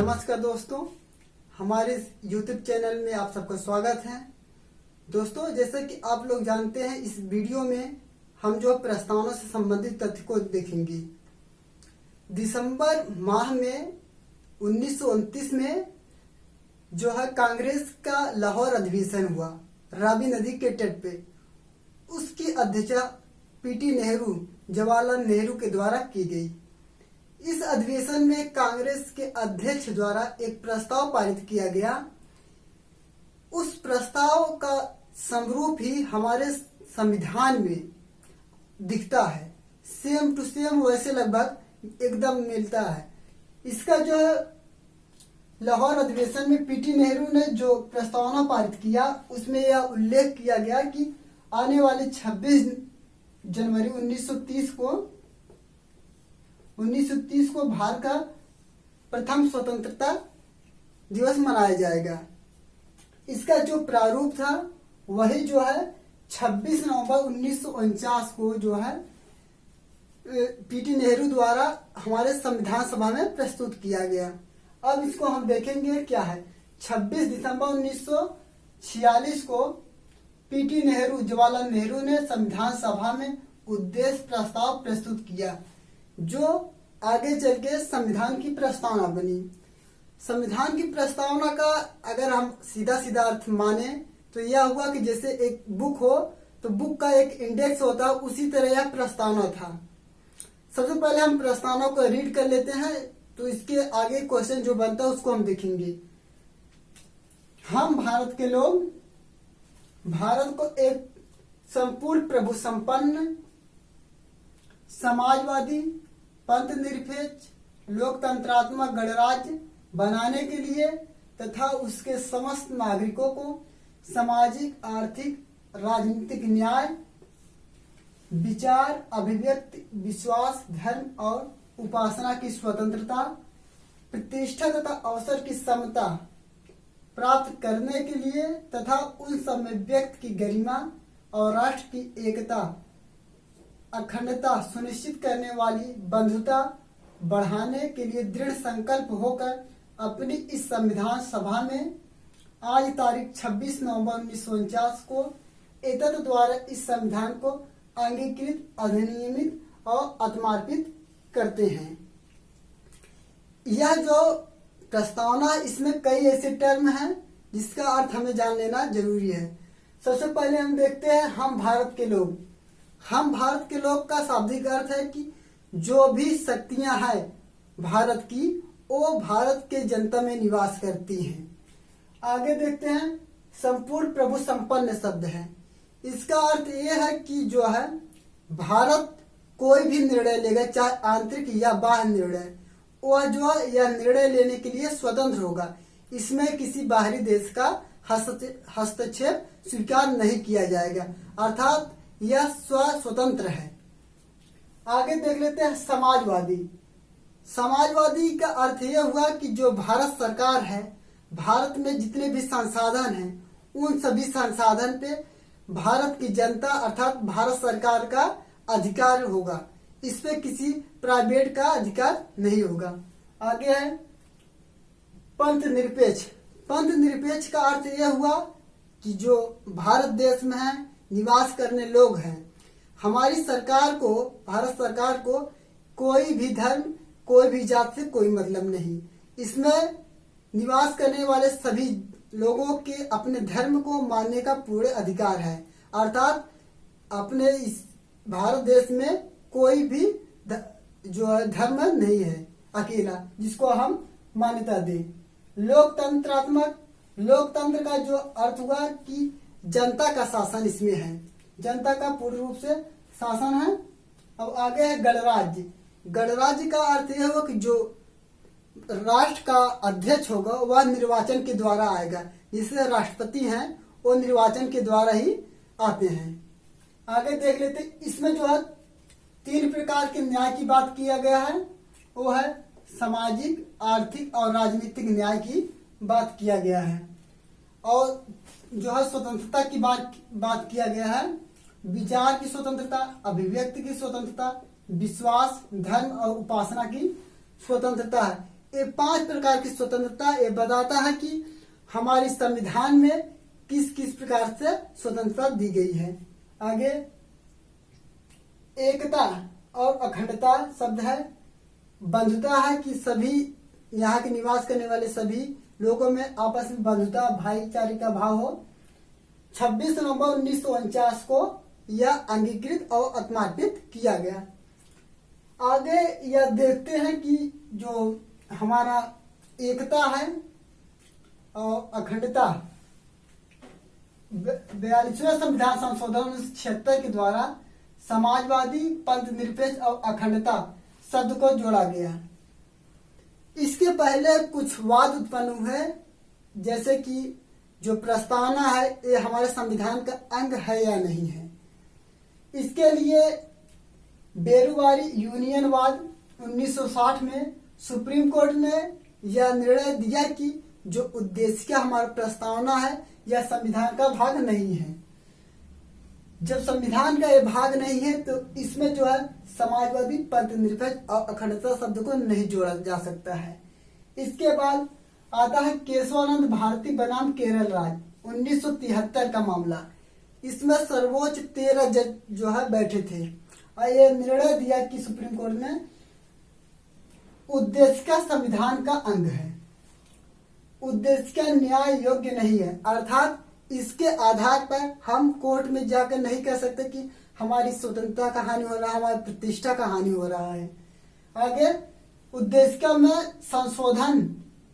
नमस्कार दोस्तों, हमारे यूट्यूब चैनल में आप सबका स्वागत है। दोस्तों, जैसे कि आप लोग जानते हैं, इस वीडियो में हम जो प्रस्तावना से संबंधित तथ्य को देखेंगे। दिसंबर माह में 1929 में जो है कांग्रेस का लाहौर अधिवेशन हुआ, रावी नदी के तट पे। उसकी अध्यक्षता पीटी नेहरू, जवाहरलाल नेहरू के द्वारा की गई। इस अधिवेशन में कांग्रेस के अध्यक्ष द्वारा एक प्रस्ताव पारित किया गया। उस प्रस्ताव का समरूप ही हमारे संविधान में दिखता है, सेम टू सेम, वैसे लगभग एकदम मिलता है। इसका जो है लाहौर अधिवेशन में पीटी नेहरू ने जो प्रस्तावना पारित किया, उसमें यह उल्लेख किया गया कि आने वाले 26 जनवरी 1930 को भारत का प्रथम स्वतंत्रता दिवस मनाया जाएगा। इसका जो प्रारूप था वही जो है 26 नवंबर 1949 को जो है पीटी नेहरू द्वारा हमारे संविधान सभा में प्रस्तुत किया गया। अब इसको हम देखेंगे क्या है। 26 दिसंबर 1946 को पीटी नेहरू, जवाहरलाल नेहरू ने संविधान सभा में उद्देश्य प्रस्ताव प्रस्तुत किया, जो आगे चल के संविधान की प्रस्तावना बनी। संविधान की प्रस्तावना का अगर हम सीधा सीधा अर्थ माने तो यह हुआ कि जैसे एक बुक हो तो बुक का एक इंडेक्स होता है, उसी तरह यह प्रस्तावना था। सबसे पहले हम प्रस्तावना को रीड कर लेते हैं, तो इसके आगे क्वेश्चन जो बनता है उसको हम देखेंगे। हम भारत के लोग भारत को एक संपूर्ण प्रभु संपन्न, समाजवादी, पंथ निरपेक्ष, लोकतंत्रात्मक गणराज्य बनाने के लिए तथा उसके समस्त नागरिकों को सामाजिक, आर्थिक, राजनीतिक न्याय, विचार, अभिव्यक्ति, विश्वास, धर्म और उपासना की स्वतंत्रता, प्रतिष्ठा तथा अवसर की समता प्राप्त करने के लिए तथा उन सब में व्यक्ति की गरिमा और राष्ट्र की एकता, अखंडता सुनिश्चित करने वाली बंधुता बढ़ाने के लिए दृढ़ संकल्प होकर अपनी इस संविधान सभा में आज तारीख 26 नवंबर 1949 को एतद द्वारा इस संविधान को अंगीकृत, अधिनियमित और आत्मार्पित करते हैं। यह जो प्रस्तावना, इसमें कई ऐसे टर्म हैं जिसका अर्थ हमें जान लेना जरूरी है। सबसे पहले हम देखते हैं हम भारत के लोग। हम भारत के लोग का शाब्दिक अर्थ है कि जो भी शक्तियां हैं भारत की, वो भारत के जनता में निवास करती हैं। आगे देखते हैं संपूर्ण प्रभु संपन्न शब्द है। इसका अर्थ ये है कि जो है भारत कोई भी निर्णय लेगा, चाहे आंतरिक या बाह्य निर्णय, वह जो है यह निर्णय लेने के लिए स्वतंत्र होगा। इसमें किसी बाहरी देश का हस्तक्षेप स्वीकार नहीं किया जाएगा, अर्थात यह स्वतंत्र है। आगे देख लेते हैं समाजवादी। समाजवादी का अर्थ यह हुआ कि जो भारत सरकार है, भारत में जितने भी संसाधन हैं, उन सभी संसाधन पे भारत की जनता अर्थात भारत सरकार का अधिकार होगा। इस पे किसी प्राइवेट का अधिकार नहीं होगा। आगे है पंथ निरपेक्ष। पंथ निरपेक्ष का अर्थ यह हुआ कि जो भारत देश में है निवास करने लोग हैं, हमारी सरकार को, भारत सरकार को कोई भी धर्म, कोई भी जात से कोई मतलब नहीं। इसमें निवास करने वाले सभी लोगों के अपने धर्म को मानने का पूरे अधिकार है, अर्थात अपने इस भारत देश में कोई भी जो है धर्म नहीं है अकेला, जिसको हम मान्यता दें। लोकतंत्रात्मक, लोकतंत्र का जो अर्थ हुआ कि जनता का शासन इसमें है, जनता का पूर्ण रूप से शासन है। अब आगे है गणराज्य। गणराज्य का अर्थ यह होगा कि जो राष्ट्र का अध्यक्ष होगा वह निर्वाचन के द्वारा आएगा, जिससे राष्ट्रपति हैं वो निर्वाचन के द्वारा ही आते हैं। आगे देख लेते, इसमें जो है 3 प्रकार के न्याय की बात किया गया है। वो है सामाजिक, आर्थिक और राजनीतिक न्याय की बात किया गया है। और जो है स्वतंत्रता की बात किया गया है। विचार की स्वतंत्रता, अभिव्यक्ति की स्वतंत्रता, विश्वास, धर्म और उपासना की स्वतंत्रता है। ये 5 प्रकार की स्वतंत्रता ये बताता है कि हमारे संविधान में किस किस प्रकार से स्वतंत्रता दी गई है। आगे एकता और अखंडता शब्द है। बंधुता है कि सभी यहाँ के निवास करने वाले सभी लोगों में आपस में बंधुता भाईचारे का भाव हो। 26 नवंबर 1949 को यह अंगीकृत और आत्मार्पित किया गया। आगे यह देखते हैं कि जो हमारा एकता है और अखंडता 42वें संविधान संशोधन 1976 के द्वारा समाजवादी पंथ निरपेक्ष और अखंडता शब्द को जोड़ा गया। इसके पहले कुछ वाद उत्पन्न हुए, जैसे कि जो प्रस्तावना है ये हमारे संविधान का अंग है या नहीं है। इसके लिए बेरुवारी यूनियनवाद 1960 में सुप्रीम कोर्ट ने यह निर्णय दिया कि जो उद्देश्य हमारा प्रस्तावना है यह संविधान का भाग नहीं है। जब संविधान का यह भाग नहीं है तो इसमें जो है समाजवादी पंथ निरपेक्ष और अखंडता शब्द को नहीं जोड़ा जा सकता है। इसके बाद आता है केशवानंद भारती बनाम केरल राज्य 1973 का मामला। इसमें सर्वोच्च 13 जज जो है बैठे थे और ये निर्णय दिया कि सुप्रीम कोर्ट ने उद्देश्य का संविधान का अंग है, उद्देश्य का न्याय योग्य नहीं है, अर्थात इसके आधार पर हम कोर्ट में जाकर नहीं कह सकते कि हमारी स्वतंत्रता का हानि हो रहा है, हमारी प्रतिष्ठा का हानि हो रहा है। आगे उद्देश्य में संशोधन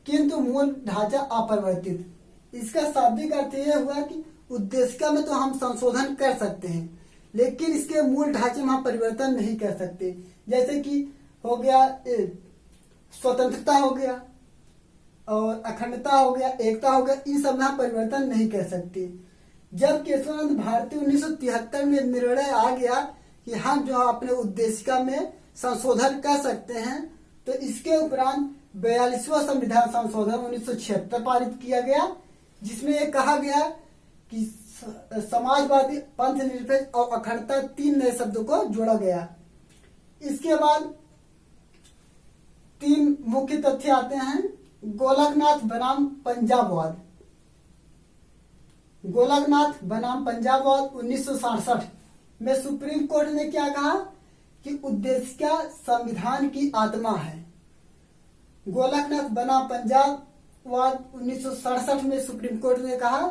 किंतु मूल ढांचा अपरिवर्तित। इसका शाब्दिक अर्थ यह हुआ कि उद्देश्य में तो हम संशोधन कर सकते हैं लेकिन इसके मूल ढांचे में हम परिवर्तन नहीं कर सकते। जैसे कि हो गया स्वतंत्रता हो गया और अखंडता हो गया, एकता हो गया, इन सब में हम परिवर्तन नहीं कर सकते। जब केशवानंद भारती 1973 में निर्णय आ गया कि हम जो अपने उद्देशिका में संशोधन कर सकते हैं तो इसके उपरांत 42वां संविधान संशोधन 1976 पारित किया गया, जिसमें यह कहा गया कि समाजवादी पंथ निरपेक्ष और अखंडता 3 नए शब्दों को जोड़ा गया। इसके बाद 3 मुख्य तथ्य आते हैं। गोलकनाथ बनाम पंजाबवाद। गोलकनाथ बनाम पंजाबवाद 1967 में सुप्रीम कोर्ट ने क्या कहा कि उद्देश्य संविधान की आत्मा है। गोलकनाथ बनाम पंजाबवाद 1967 में सुप्रीम कोर्ट ने कहा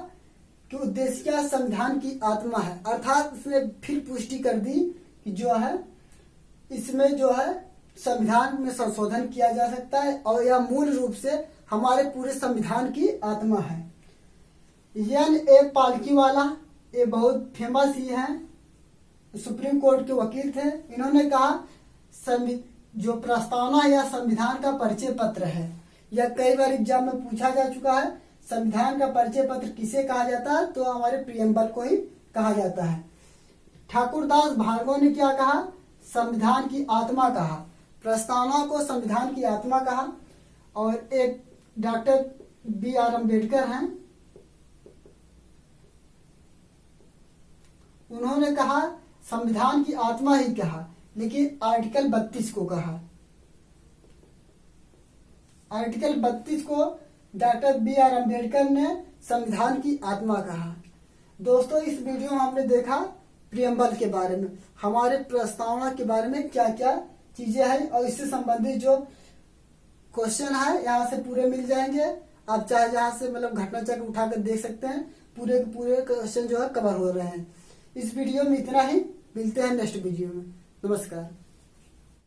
कि उद्देश्य संविधान की आत्मा है, अर्थात इसने फिर पुष्टि कर दी कि जो है इसमें जो है संविधान में संशोधन किया जा सकता है और यह मूल रूप से हमारे पूरे संविधान की आत्मा है। ए पालकीवाला ये बहुत फेमस ही हैं, सुप्रीम कोर्ट के वकील थे। इन्होंने कहा जो प्रस्तावना या संविधान का परिचय पत्र है, यह कई बार एग्जाम में पूछा जा चुका है। संविधान का परिचय पत्र किसे कहा जाता है तो हमारे प्रियम्बल को ही कहा जाता है। ठाकुरदास भार्गव ने क्या कहा, संविधान की आत्मा कहा, प्रस्तावना को संविधान की आत्मा कहा। और एक डॉक्टर B.R. अम्बेडकर हैं, उन्होंने कहा संविधान की आत्मा ही कहा लेकिन आर्टिकल 32 को कहा। आर्टिकल 32 को डॉक्टर B.R. अम्बेडकर ने संविधान की आत्मा कहा। दोस्तों इस वीडियो में हमने देखा प्रियम्बल के बारे में, हमारे प्रस्तावना के बारे में क्या क्या चीजें हैं और इससे संबंधित जो क्वेश्चन है यहाँ से पूरे मिल जाएंगे। आप चाहे जहाँ से मतलब घटना चक्र उठाकर देख सकते हैं, पूरे पूरे क्वेश्चन जो है कवर हो रहे हैं। इस वीडियो में इतना ही, मिलते हैं नेक्स्ट वीडियो में। नमस्कार।